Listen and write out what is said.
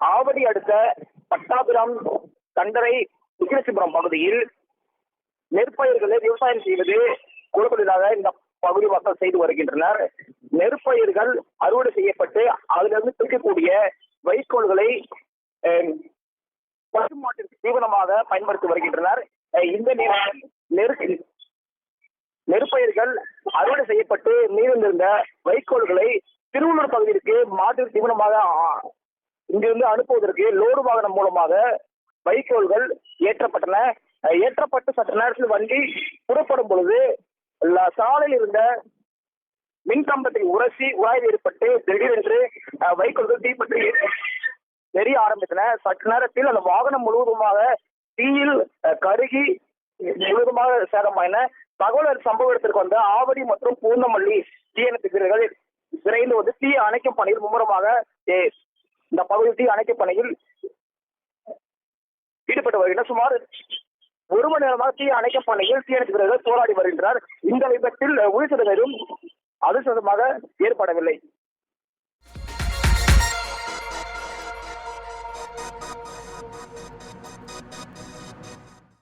ஆவடி அடுத்த பட்டாபிராம் கண்டரை விக்கிரசிபுரம் பகுதியில் நெற்பயிர்களை விவசாயம் செய்வது குழுக்களிலாக இந்த பகுதி மக்கள் செய்து வருகின்றனர். நெற்பயிர்கள் அறுவடை செய்யப்பட்டு அதிலிருந்து பிரிக்கக்கூடிய வைக்கோல்களை பசுமாட்டிற்கு தீவனமாக பயன்படுத்தி வருகின்றனர். இந்த நெற்பயிர்கள் அறுவடை செய்யப்பட்டு மீதமிருந்த வைக்கோல்களை திருவள்ளூர் பகுதிக்கு மாற்று தீவனமாக இங்கிருந்து அனுப்புவதற்கு லோடு வாகனம் மூலமாக வைக்கோல்கள் ஏற்றப்பட்டன. ஏற்றப்பட்டு சற்று நேரத்தில் வண்டி புறப்படும் பொழுது சாலையில் இருந்த மின்கம்பத்தை உரசி உராய்வு ஏற்பட்டு திடீரென்று வைக்கோல்கள் தீப்பற்றி எரிய ஆரம்பித்தன. சற்று நேரத்தில் அந்த வாகனம் முழுவதுமாக தீயில் கருகி முழுவதுமாக சேதமாயின. தகவல் சம்பவ இடத்திற்கு வந்த ஆவடி மற்றும் பூந்தமல்லி தீயணைப்பு வீரர்கள் விரைந்து வந்து தீ அணைக்கும் பணியில் மும்முரமாக இந்த பகுதியில் தீ அணைக்கும் பணியில் ஈடுபட்டு வருகின்றனர். சுமார் 1 மணி நேரமாக தீ அணைக்கும் பணியில் தீயணைப்பு வீரர்கள் போராடி வருகின்றனர். இந்த விபத்தில் உயிர் சேதம் அதிர்ஷ்டமாக ஏற்படவில்லை.